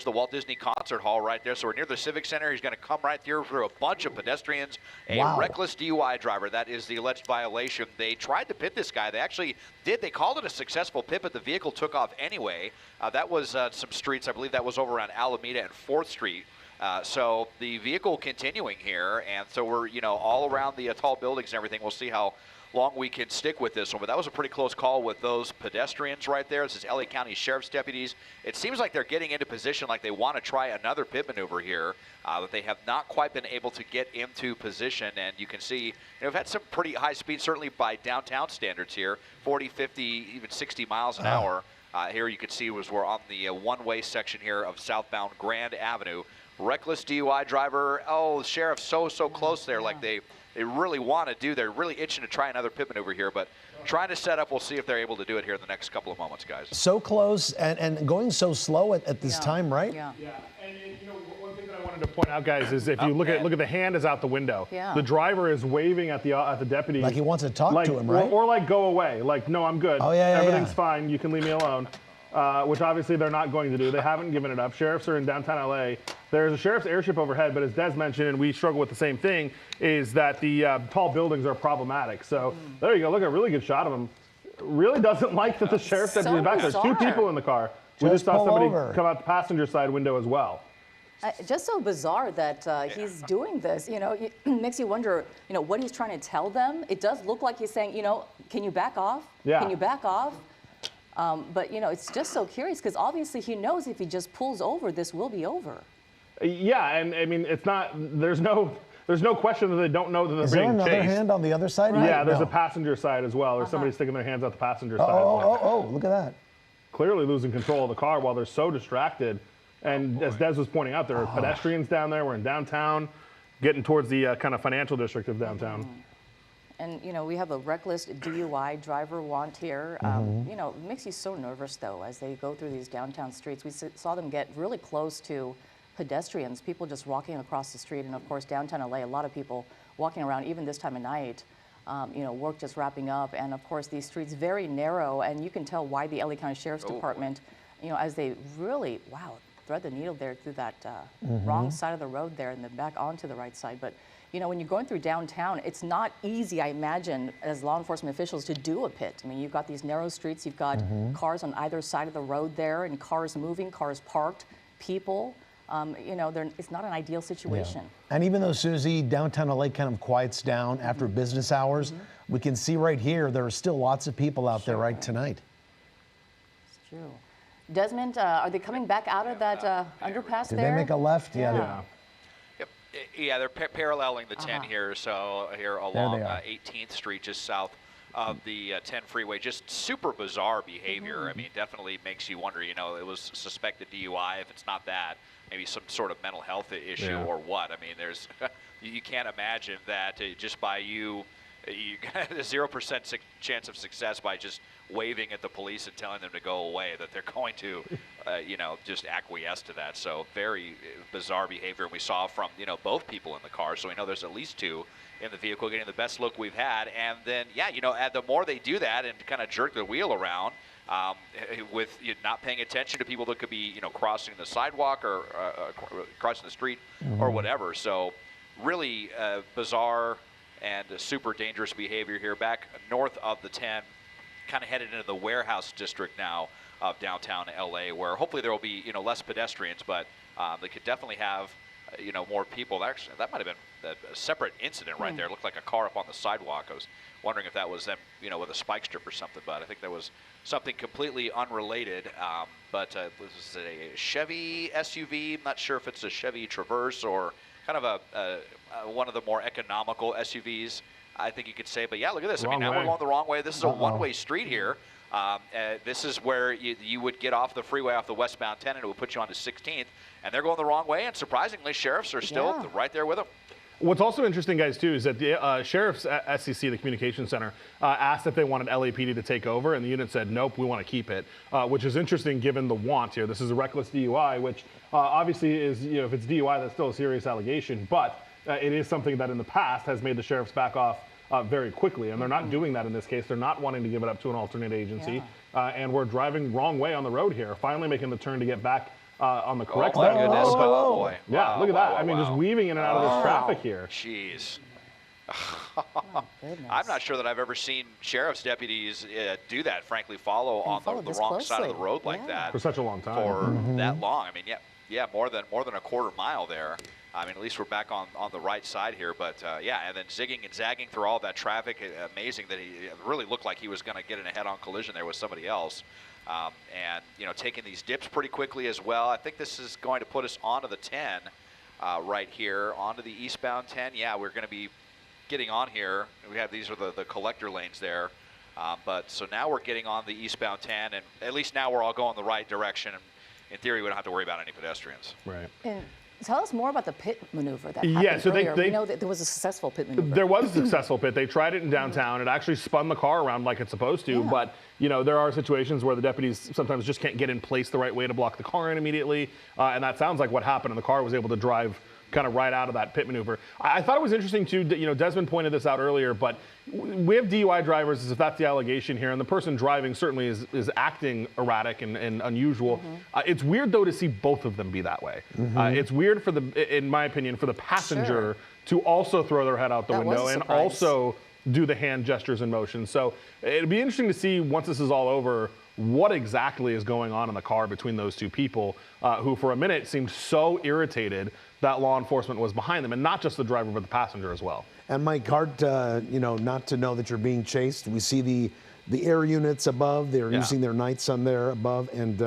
the Walt Disney Concert Hall right there. So we're near the Civic Center. He's going to come right through a bunch of pedestrians. A reckless DUI driver. That is the alleged violation. They tried to pit this guy. They actually did. They called it a successful pit, but the vehicle took off anyway. That was some streets. I believe that was over on Alameda and 4th Street. So the vehicle continuing here, and so we're, all around the tall buildings and everything. We'll see how long we can stick with this one, but that was a pretty close call with those pedestrians right there. This is LA County Sheriff's deputies. It seems like they're getting into position like they want to try another pit maneuver here, but they have not quite been able to get into position. And you can see, we've had some pretty high speed, certainly by downtown standards here, 40, 50, even 60 miles an hour. Here you can see we're on the one-way section here of southbound Grand Avenue. Reckless DUI driver. Oh, the sheriff's so close there, like they really want to do. They're really itching to try another pit maneuver here, but trying to set up. We'll see if they're able to do it here in the next couple of moments, guys. So close and going so slow at this time, right? Yeah. And one thing that I wanted to point out, guys, is if you look at the hand is out the window. Yeah. The driver is waving at the deputy, like he wants to talk to him, right? Or like go away, like no, I'm good. Oh yeah, everything's fine. You can leave me alone. Which obviously they're not going to do. They haven't given it up. Sheriffs are in downtown LA. There's a sheriff's airship overhead, but as Des mentioned, and we struggle with the same thing, is that the tall buildings are problematic. So there you go. Look at a really good shot of him. Really doesn't like that the sheriff's deputy back there. 2 people in the car. We just saw somebody come out the passenger side window as well. Just so bizarre that he's doing this. It makes you wonder, what he's trying to tell them. It does look like he's saying, can you back off? Yeah. Can you back off? But, it's just so curious because obviously he knows if he just pulls over, this will be over. Yeah, and I mean, it's not, there's no question that they don't know that they're being chased. Is there another hand on the other side? Right. Yeah, there's a passenger side as well. There's somebody sticking their hands out the passenger side. Oh, look at that. Clearly losing control of the car while they're so distracted. And as Des was pointing out, there are pedestrians down there. We're in downtown, getting towards the kind of financial district of downtown. And, we have a reckless DUI driver want here. It makes you so nervous, though, as they go through these downtown streets. We saw them get really close to pedestrians, people just walking across the street. And, of course, downtown LA, a lot of people walking around, even this time of night, work just wrapping up. And, of course, these streets very narrow. And you can tell why the LA County Sheriff's Department, as they really, thread the needle there through that wrong side of the road there and then back onto the right side. But when you're going through downtown, it's not easy, I imagine, as law enforcement officials to do a pit. I mean, you've got these narrow streets, you've got cars on either side of the road there, and cars moving, cars parked, people. It's not an ideal situation. Yeah. And even though, Susie, downtown LA kind of quiets down after business hours, we can see right here there are still lots of people out there right tonight. It's true. Desmond, are they coming back out of that underpass there? Did they make a left? Yeah. Yeah, they're paralleling the 10 here, so here along 18th Street, just south of the 10 freeway. Just super bizarre behavior. I mean, definitely makes you wonder, it was suspected DUI. If it's not that, maybe some sort of mental health issue or what. I mean, you can't imagine that just by you got a 0% chance of success by just waving at the police and telling them to go away, that they're going to, just acquiesce to that. So very bizarre behavior. And we saw from, both people in the car. So we know there's at least 2 in the vehicle getting the best look we've had. And then, the more they do that and kind of jerk the wheel around, with not paying attention to people that could be, crossing the sidewalk or crossing the street or whatever. So really bizarre and super dangerous behavior here back north of the 10, kind of headed into the warehouse district now of downtown LA, where hopefully there will be less pedestrians, but they could definitely have more people. Actually, that might have been a separate incident right there. It looked like a car up on the sidewalk. I was wondering if that was them with a spike strip or something, but I think that was something completely unrelated. But this is a Chevy SUV. I'm not sure if it's a Chevy Traverse or kind of one of the more economical SUVs, I think you could say. But yeah, look at this. I mean, now we're going the wrong way. This is a one-way street here. This is where you would get off the freeway off the westbound 10 and it would put you onto 16th. And they're going the wrong way. And surprisingly, sheriffs are still right there with them. What's also interesting, guys, too, is that the sheriff's SCC, the communication center, asked if they wanted LAPD to take over, and the unit said, nope, we want to keep it, which is interesting given the want here. This is a reckless DUI, which obviously is, if it's DUI, that's still a serious allegation, but it is something that in the past has made the sheriffs back off very quickly, and they're not doing that in this case. They're not wanting to give it up to an alternate agency, and we're driving wrong way on the road here, finally making the turn to get back on the correct Oh, side my of the goodness. road. Oh, boy. Yeah, Wow, look at wow, that. wow, I mean, just wow. weaving in and out of this traffic here. Jeez. Goodness. I'm not sure that I've ever seen sheriff's deputies do that, frankly, follow on follow the this wrong side of the closely. road like Yeah. that For such a long time. for that long. I mean, yeah, more than a quarter mile there. I mean, at least we're back on the right side here. But, yeah, and then zigging and zagging through all that traffic. Amazing that it really looked like he was going to get in a head-on collision there with somebody else. And, you know, taking these dips pretty quickly as well. I think this is going to put us onto the 10 right here, onto the eastbound 10. Yeah, we're going to be getting on here. We have these are the collector lanes there. But so now we're getting on the eastbound 10, and at least now we're all going the right direction. And in theory, we don't have to worry about any pedestrians. Right. And tell us more about the pit maneuver that happened Yeah, so earlier. they we know that there was a successful pit maneuver. There was a successful pit. They tried it in downtown. It actually spun the car around like it's supposed to. Yeah. But, you know, there are situations where the deputies sometimes just can't get in place the right way to block the car in immediately. And that sounds like what happened. And the car was able to drive kind of right out of that pit maneuver. I thought it was interesting, too. You know, Desmond pointed this out earlier, but we have DUI drivers, as if that's the allegation here, and the person driving certainly is acting erratic and unusual. It's weird, though, to see both of them be that way. It's weird, in my opinion, for the passenger to also throw their head out the That was window a and surprise. also do the hand gestures and motions. So it'd be interesting to see, once this is all over, what exactly is going on in the car between those two people who for a minute seemed so irritated that law enforcement was behind them, and not just the driver, but the passenger as well. And Mike, hard, you know, not to know that you're being chased. We see the air units above. They're using their night sun there above, and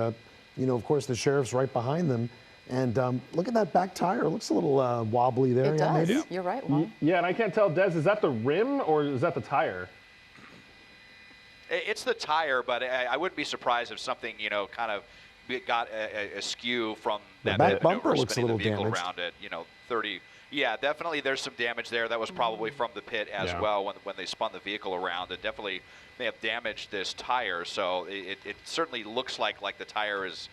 you know, of course, the sheriff's right behind them. And look at that back tire. It looks a little wobbly there. It Yeah, does. maybe? You're right, Juan. Yeah, and I can't tell, Des, is that the rim or is that the tire? It's the tire, but I wouldn't be surprised if something, you know, kind of got askew from that back pit bumper maneuver, looks a spinning the little vehicle damaged. around it. You know, 30. Yeah, definitely. There's some damage there. That was probably from the pit as well when they spun the vehicle around. It definitely may have damaged this tire. So it certainly looks like the tire is,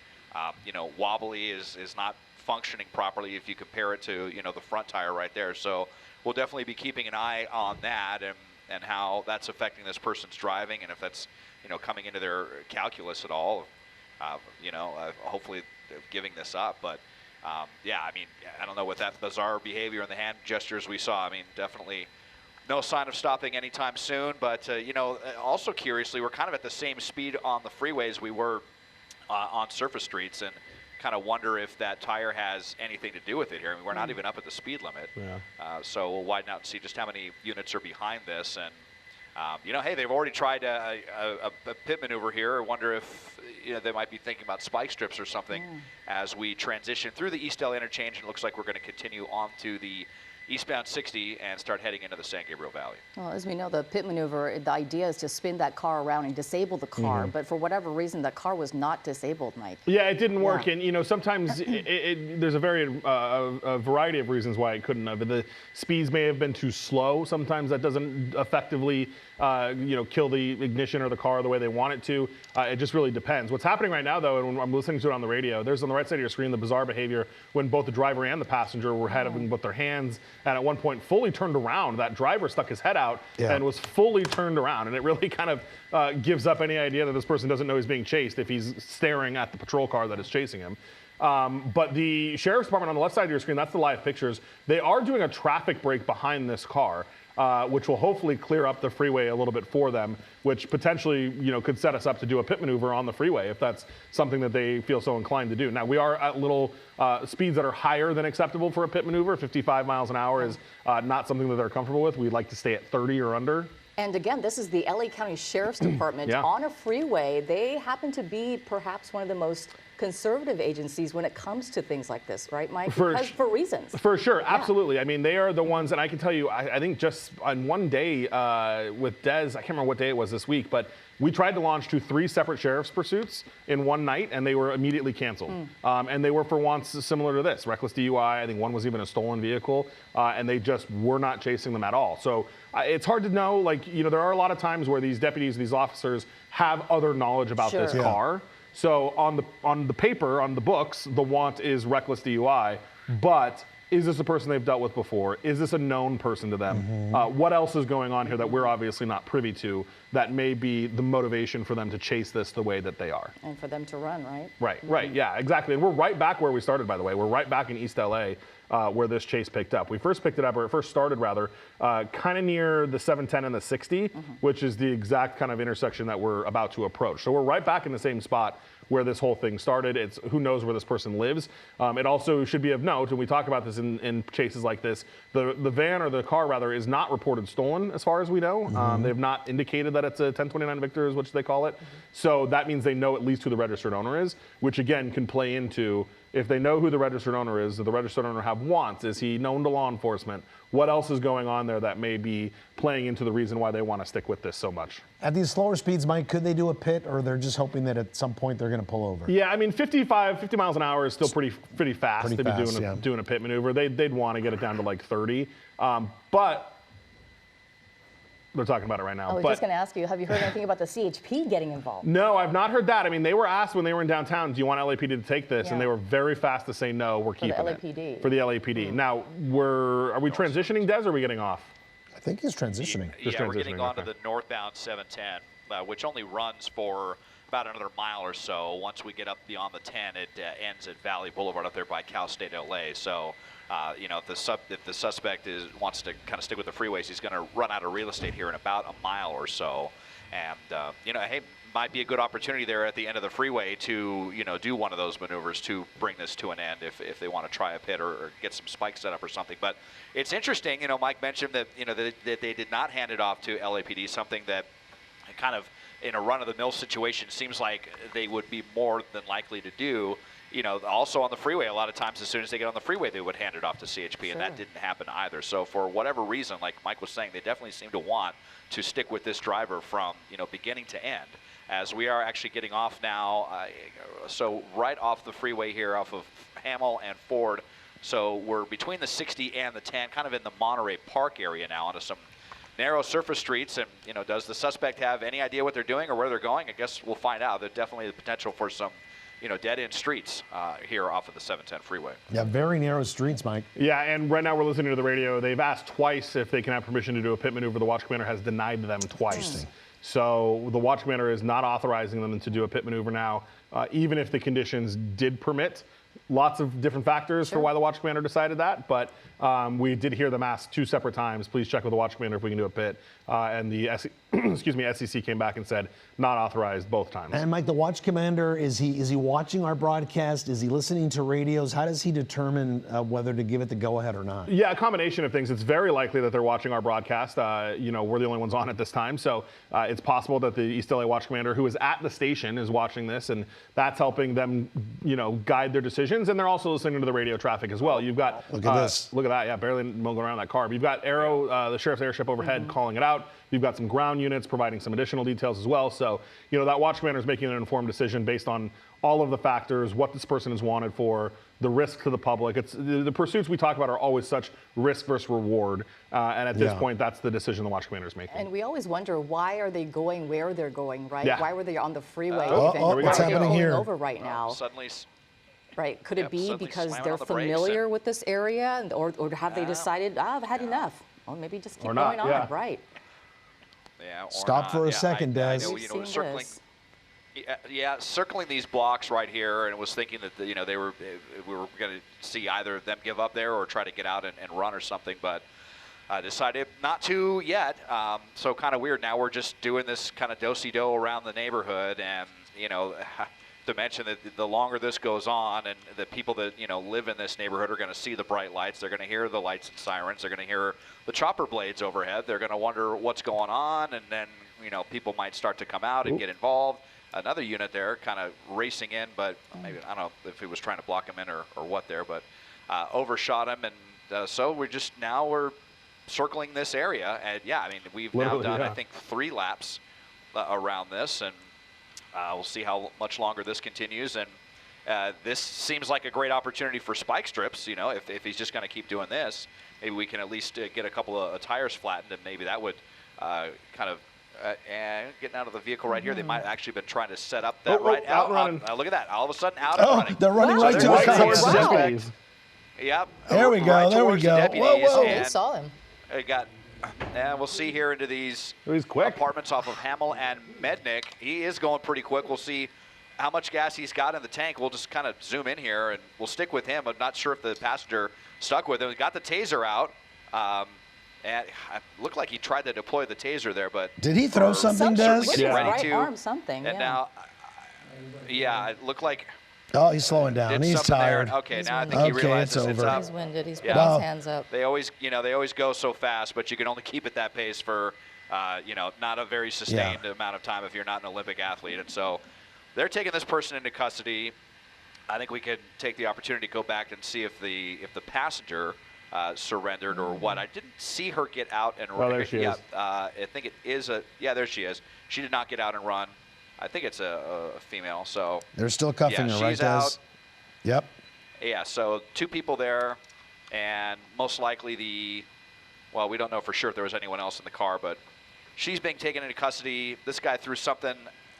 you know, wobbly, is not functioning properly if you compare it to, you know, the front tire right there. So we'll definitely be keeping an eye on that and how that's affecting this person's driving, and if that's, you know, coming into their calculus at all. You know, hopefully giving this up. But, yeah, I mean, I don't know, with that bizarre behavior and the hand gestures we saw, I mean, definitely no sign of stopping anytime soon. But, you know, also curiously, we're kind of at the same speed on the freeways we were on surface streets, and kind of wonder if that tire has anything to do with it here. I mean, we're not even up at the speed limit. So we'll widen out and see just how many units are behind this. And, you know, hey, they've already tried a pit maneuver here. I wonder if, you know, they might be thinking about spike strips or something as we transition through the Eastdale interchange. And it looks like we're going to continue on to the eastbound 60 and start heading into the San Gabriel Valley. Well, as we know, the pit maneuver, the idea is to spin that car around and disable the car. But for whatever reason, the car was not disabled, Mike. Yeah, it didn't work. And, you know, sometimes there's a variety of reasons why it couldn't have. The speeds may have been too slow. Sometimes that doesn't effectively, you know, kill the ignition or the car the way they want it to. It just really depends. What's happening right now, though, and when I'm listening to it on the radio, there's on the right side of your screen the bizarre behavior when both the driver and the passenger were having both their hands and at one point fully turned around. That driver stuck his head out and was fully turned around. And it really kind of gives up any idea that this person doesn't know he's being chased if he's staring at the patrol car that is chasing him. But the sheriff's department on the left side of your screen, that's the live pictures. They are doing a traffic break behind this car, which will hopefully clear up the freeway a little bit for them, which potentially, you know, could set us up to do a pit maneuver on the freeway if that's something that they feel so inclined to do. Now, we are at little speeds that are higher than acceptable for a pit maneuver. 55 miles an hour is not something that they're comfortable with. We'd like to stay at 30 or under. And again, this is the LA County Sheriff's Department on a freeway. They happen to be perhaps one of the most conservative agencies when it comes to things like this, right, Mike? For reasons. For sure, absolutely. I mean, they are the ones, and I can tell you, I think just on one day with Des, I can't remember what day it was this week, but we tried to launch 3 separate sheriff's pursuits in one night, and they were immediately canceled. And they were for once similar to this, reckless DUI. I think one was even a stolen vehicle, and they just were not chasing them at all. So it's hard to know, like, you know, there are a lot of times where these deputies, these officers have other knowledge about this car. So on the paper, on the books, the want is reckless DUI, but Is this a person they've dealt with before? Is this a known person to them? What else is going on here that we're obviously not privy to that may be the motivation for them to chase this the way that they are? And for them to run, right? Right, yeah, exactly. And we're right back where we started, by the way. We're right back in East LA where this chase picked up. We first picked it up, or it first started rather, kind of near the 710 and the 60, which is the exact kind of intersection that we're about to approach. So we're right back in the same spot where this whole thing started. It's who knows where this person lives. It also should be of note, and we talk about this in chases like this, the van or the car rather is not reported stolen as far as we know. They have not indicated that it's a 1029 Victor, which they call it. So that means they know at least who the registered owner is, which again can play into if they know who the registered owner is, does the registered owner have wants? Is he known to law enforcement? What else is going on there that may be playing into the reason why they want to stick with this so much? At these slower speeds, Mike, could they do a pit, or they're just hoping that at some point they're going to pull over? Yeah, I mean, 50 miles an hour is still pretty fast to be doing a pit maneuver. They'd want to get it down to like 30, but they're talking about it right now. I was just going to ask you, have you heard anything about the CHP getting involved? No, I've not heard that. I mean, they were asked when they were in downtown, do you want LAPD to take this? And they were very fast to say, no, we're keeping it. For the LAPD. Now, are we transitioning, Des, or are we getting off? I think he's transitioning. Yeah, we're getting onto the northbound 710, which only runs for about another mile or so. Once we get up beyond the 10, it ends at Valley Boulevard up there by Cal State LA. So, you know, if the suspect wants to kind of stick with the freeways, he's going to run out of real estate here in about a mile or so. And, you know, hey, might be a good opportunity there at the end of the freeway to, you know, do one of those maneuvers to bring this to an end if they want to try a pit or get some spikes set up or something. But it's interesting, you know, Mike mentioned that, you know, that they did not hand it off to LAPD, something that kind of in a run-of-the-mill situation seems like they would be more than likely to do. You know, also on the freeway, a lot of times as soon as they get on the freeway, they would hand it off to CHP, and that didn't happen either. So for whatever reason, like Mike was saying, they definitely seem to want to stick with this driver from, you know, beginning to end. As we are actually getting off now, so right off the freeway here, off of Hamel and Ford. So we're between the 60 and the 10, kind of in the Monterey Park area now, onto some narrow surface streets. And, you know, does the suspect have any idea what they're doing or where they're going? I guess we'll find out. There's definitely the potential for some, you know, dead-end streets here off of the 710 freeway. Yeah, very narrow streets, Mike. Yeah, and right now we're listening to the radio. They've asked twice if they can have permission to do a pit maneuver. The watch commander has denied them twice. So the watch commander is not authorizing them to do a pit maneuver now, even if the conditions did permit. Lots of different factors for why the watch commander decided that, but we did hear them ask 2 separate times, please check with the watch commander if we can do a pit. And the SEC came back and said not authorized both times. And Mike, the watch commander, is he watching our broadcast? Is he listening to radios? How does he determine whether to give it the go-ahead or not? Yeah, a combination of things. It's very likely that they're watching our broadcast. You know, we're the only ones on at this time, so it's possible that the East LA watch commander, who is at the station, is watching this, and that's helping them, you know, guide their decisions. And they're also listening to the radio traffic as well. You've got look at this. Look at that. Yeah, barely moving around that car. But you've got Aero, the sheriff's airship overhead, calling it out. You've got some ground units providing some additional details as well. So, you know, that watch commander is making an informed decision based on all of the factors, what this person is wanted for, the risk to the public. It's the pursuits we talk about are always such risk versus reward. And at this point, that's the decision the watch commander is making. And we always wonder, why are they going where they're going, right? Yeah. Why were they on the freeway? What's happening here? Over right now. Suddenly. Right, could it be because they're familiar with this area, or have they decided, I've had enough? Well, maybe just keep going on, right? Yeah. Stop for a second, Des. I know, you know, circling. Yeah, circling these blocks right here, and was thinking that you know we were going to see either them give up there or try to get out and run or something, but decided not to yet. So kind of weird. Now we're just doing this kind of do-si-do around the neighborhood, and you know. To mention that the longer this goes on, and the people that, you know, live in this neighborhood are going to see the bright lights. They're going to hear the lights and sirens. They're going to hear the chopper blades overhead. They're going to wonder what's going on, and then, you know, people might start to come out and get involved. Another unit there kind of racing in, but maybe, I don't know if he was trying to block him in or what there, but overshot him. And so we're circling this area. And yeah, I mean, we've now done, I think, 3 laps around this, and we'll see how much longer this continues, and this seems like a great opportunity for spike strips. You know, if he's just going to keep doing this, maybe we can at least get a couple of tires flattened, and maybe that would kind of getting out of the vehicle right here. They might actually been trying to set up that out running. Look at that! All of a sudden, out and running. They're running right to the cops. Yep. There we go, right there we towards the go. deputies, Whoa, whoa. They and saw him. it got. And we'll see here into these He's quick. apartments off of Hamel and Mednick. He is going pretty quick. We'll see how much gas he's got in the tank. We'll just kind of zoom in here, and we'll stick with him. I'm not sure if the passenger stuck with him. He got the taser out. And it looked like he tried to deploy the taser there, but Did he throw something, Des? With his ready right to. arm, something. And yeah. now, yeah, it looked like Oh, he's slowing down. did He's something there. tired. Okay, He's now I winded. think he Okay, realizes it's it's over. up. He's winded. He's Yeah. putting his hands up. They always, they always go so fast, but you can only keep at that pace for, not a very sustained amount of time if you're not an Olympic athlete. And so they're taking this person into custody. I think we could take the opportunity to go back and see if the passenger surrendered or what. I didn't see her get out and run. Oh, there she is. I think it is there she is. She did not get out and run. I think it's a female. So They're still cuffing her, right, she's Des? out. Yep. Yeah, so 2 people there, and most likely we don't know for sure if there was anyone else in the car, but she's being taken into custody. This guy threw something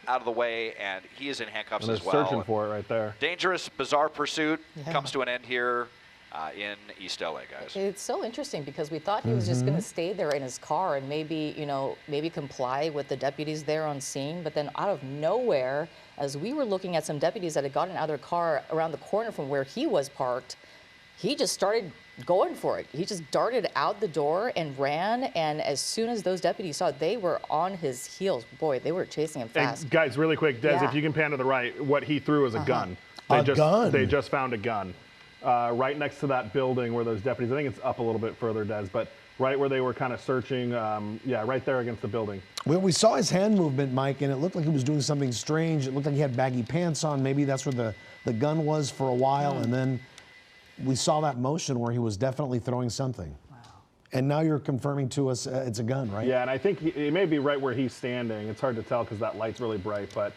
out of the way, and he is in handcuffs And as they're well. searching for it right there. Dangerous, bizarre pursuit Yeah. comes to an end here in East LA, guys. It's so interesting because we thought he was just going to stay there in his car and maybe comply with the deputies there on scene. But then out of nowhere, as we were looking at some deputies that had gotten out of their car around the corner from where he was parked, he just started going for it. He just darted out the door and ran. And as soon as those deputies saw it, they were on his heels. Boy, they were chasing him Hey, fast. guys, really quick, Des, Yeah. if you can pan to the right, what he threw was a gun. Gun? They just found a gun right next to that building where those deputies, I think it's up a little bit further, Des, but right where they were kind of searching, right there against the building. We saw his hand movement, Mike, and it looked like he was doing something strange. It looked like he had baggy pants on. Maybe that's where the gun was for a while, and then we saw that motion where he was definitely throwing something. Wow. And now you're confirming to us it's a gun, right? Yeah, and I think it may be right where he's standing. It's hard to tell because that light's really bright, but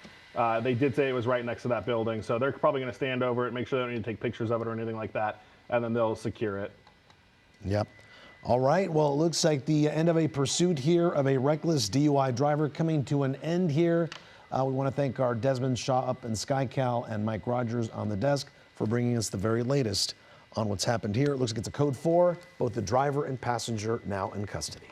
they did say it was right next to that building. So they're probably going to stand over it, make sure they don't need to take pictures of it or anything like that, and then they'll secure it. Yep. All right, well, it looks like the end of a pursuit here of a reckless DUI driver coming to an end here. We want to thank our Desmond Shaw up in SkyCal and Mike Rogers on the desk for bringing us the very latest on what's happened here. It looks like it's a code 4, both the driver and passenger now in custody.